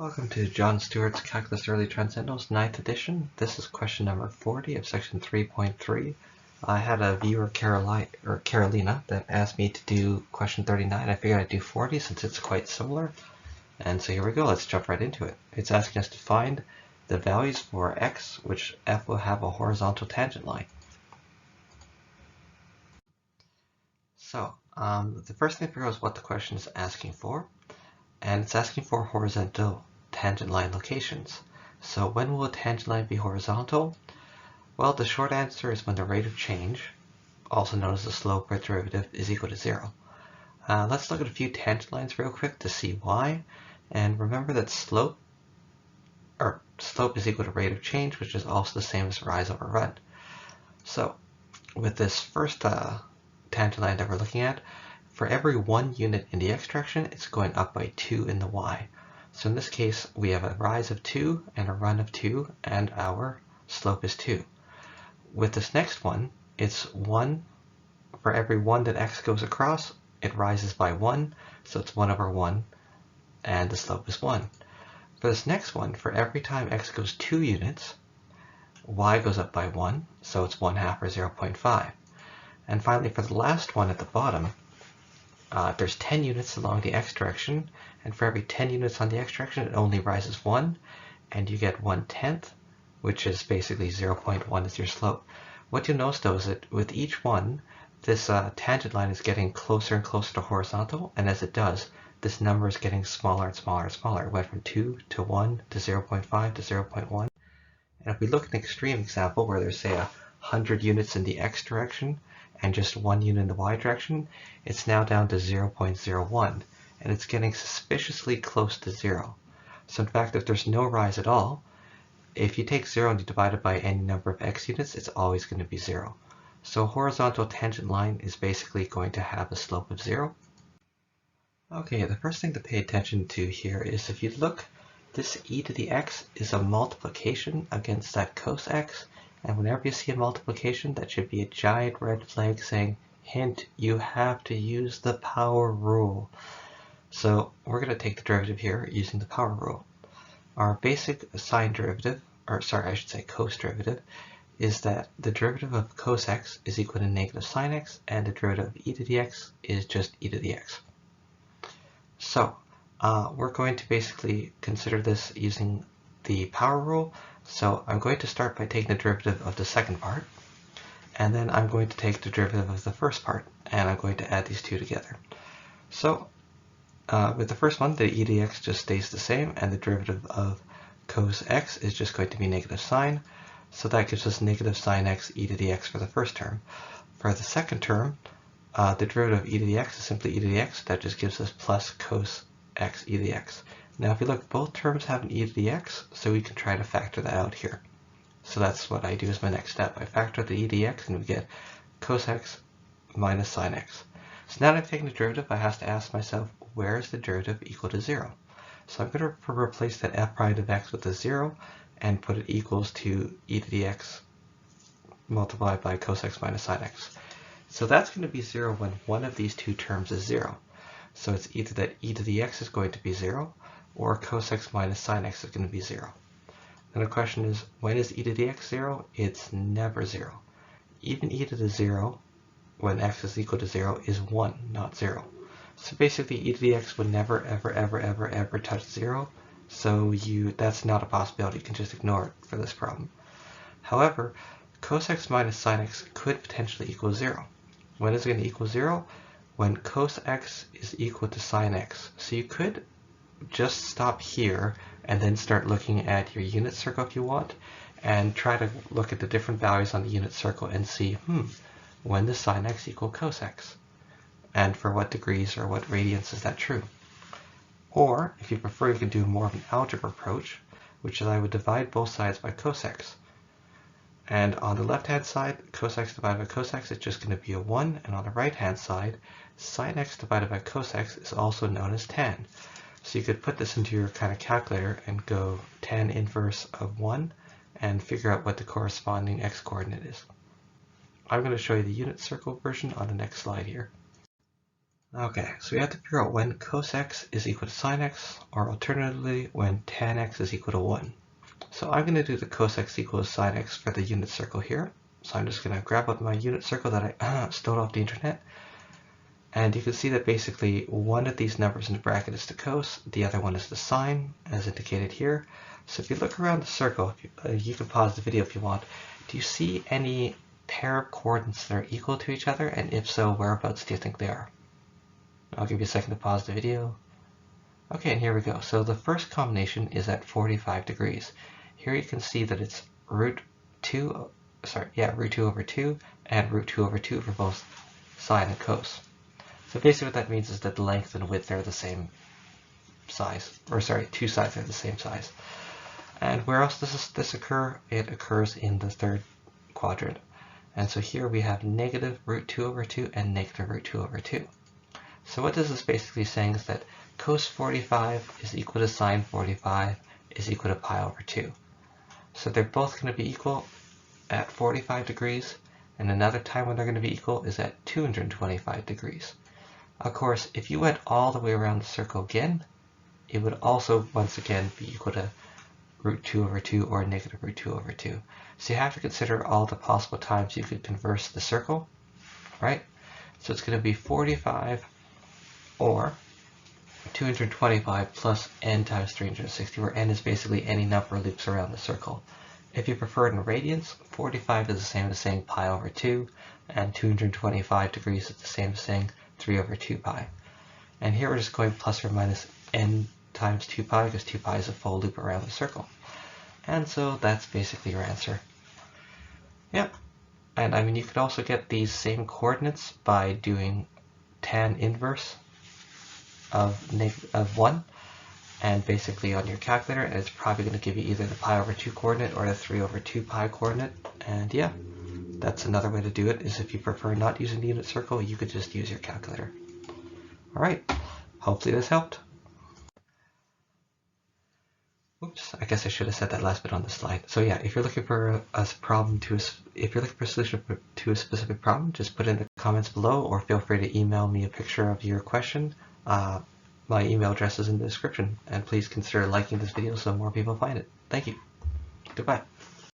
Welcome to John Stewart's Calculus Early Transcendentals 9th edition. This is question number 40 of section 3.3. I had a viewer, Carolina, that asked me to do question 39. I figured I'd do 40 since it's quite similar. And so here we go, let's jump right into it. It's asking us to find the values for x, which f will have a horizontal tangent line. So the first thing to figure out is what the question is asking for. And it's asking for horizontal tangent line locations. So when will a tangent line be horizontal? Well, the short answer is when the rate of change, also known as the slope or derivative, is equal to 0. Let's look at a few tangent lines real quick to see why. And remember that slope is equal to rate of change, which is also the same as rise over run. So with this first tangent line that we're looking at, for every 1 unit in the x direction, it's going up by 2 in the y. So in this case, we have a rise of 2 and a run of 2, and our slope is 2. With this next one, it's 1. For every 1 that x goes across, it rises by 1, so it's 1 over 1, and the slope is 1. For this next one, for every time x goes 2 units, y goes up by 1, so it's 1/2 or 0.5. And finally, for the last one at the bottom, there's 10 units along the x direction, and for every 10 units on the x direction, it only rises 1, and you get 1/10, which is basically 0.1 as your slope. What you'll notice though is that with each one, this tangent line is getting closer and closer to horizontal, and as it does, this number is getting smaller and smaller and smaller. It went from 2 to 1 to 0.5 to 0.1. And if we look at an extreme example where there's, say, 100 units in the x direction, and just 1 unit in the y direction, it's now down to 0.01, and it's getting suspiciously close to 0. So in fact, if there's no rise at all, if you take 0 and you divide it by any number of x units, it's always going to be 0. So a horizontal tangent line is basically going to have a slope of 0. Okay, the first thing to pay attention to here is if you look, this e to the x is a multiplication against that cos x. And whenever you see a multiplication, that should be a giant red flag saying, hint, you have to use the power rule. So we're going to take the derivative here using the power rule. Our basic sine derivative, cos derivative, is that the derivative of cos x is equal to negative sine x, and the derivative of e to the x is just e to the x. So we're going to basically consider this using the power rule. So I'm going to start by taking the derivative of the second part, and then I'm going to take the derivative of the first part, and I'm going to add these two together. So with the first one, the e to the x just stays the same, and the derivative of cos x is just going to be negative sine. So that gives us negative sine x e to the x for the first term. For the second term, the derivative of e to the x is simply e to the x. That just gives us plus cos x e to the x. Now if you look, both terms have an e to the x, so we can try to factor that out here. So that's what I do as my next step. I factor out the e to the x, and we get cos x minus sine x. So now that I've taken the derivative, I have to ask myself, where is the derivative equal to 0? So I'm going to replace that f prime of x with a 0, and put it equals to e to the x multiplied by cos x minus sine x. So that's going to be 0 when one of these two terms is 0. So it's either that e to the x is going to be 0, or cos x minus sine x is going to be 0. And the question is, when is e to the x 0? It's never 0. Even e to the 0, when x is equal to 0, is 1, not 0. So basically, e to the x would never, ever touch 0. So that's not a possibility. You can just ignore it for this problem. However, cos x minus sine x could potentially equal 0. When is it going to equal 0? When cos x is equal to sine x. So you could just stop here and then start looking at your unit circle if you want, and try to look at the different values on the unit circle and see, when does sine x equal cos x? And for what degrees or what radians is that true? Or, if you prefer, you can do more of an algebra approach, which is I would divide both sides by cos x. And on the left-hand side, cos x divided by cos x is just going to be a 1, and on the right-hand side, sine x divided by cos x is also known as tan. So you could put this into your kind of calculator and go tan inverse of 1 and figure out what the corresponding x coordinate is. I'm going to show you the unit circle version on the next slide here. Okay, so we have to figure out when cos x is equal to sine x, or alternatively, when tan x is equal to 1. So I'm going to do the cos x equals sine x for the unit circle here. So I'm just going to grab up my unit circle that I stole off the internet. And you can see that basically one of these numbers in the bracket is the cos, the other one is the sine, as indicated here. So if you look around the circle, you can pause the video if you want. Do you see any pair of coordinates that are equal to each other? And if so, whereabouts do you think they are? I'll give you a second to pause the video. Okay, and here we go. So the first combination is at 45 degrees. Here you can see that it's root 2 over 2 and root 2 over 2 for both sine and cos. So basically what that means is that the length and width are the same size, or sorry, two sides are the same size. And where else does this occur? It occurs in the third quadrant. And so here we have negative root 2 over 2 and negative root 2 over 2. So what this is basically saying is that cos 45 is equal to sine 45 is equal to pi over 2. So they're both going to be equal at 45 degrees, and another time when they're going to be equal is at 225 degrees. Of course, if you went all the way around the circle again, it would also once again be equal to root 2 over 2 or negative root 2 over 2. So you have to consider all the possible times you could converse the circle, right? So it's going to be 45 or 225 plus n times 360, where n is basically any number of loops around the circle. If you prefer it in radians, 45 is the same as saying pi over 2, and 225 degrees is the same as saying 3 over 2 pi. And here we're just going plus or minus n times 2 pi, because 2 pi is a full loop around the circle. And so that's basically your answer. Yep. And I mean, you could also get these same coordinates by doing tan inverse of 1, and basically on your calculator, and it's probably going to give you either the pi over 2 coordinate or the 3 over 2 pi coordinate. And yeah, that's another way to do it, is if you prefer not using the unit circle, you could just use your calculator. Alright, hopefully this helped. Oops, I guess I should have said that last bit on the slide. So yeah, if you're looking for a solution to a specific problem, just put it in the comments below, or feel free to email me a picture of your question. My email address is in the description, and please consider liking this video so more people find it. Thank you. Goodbye.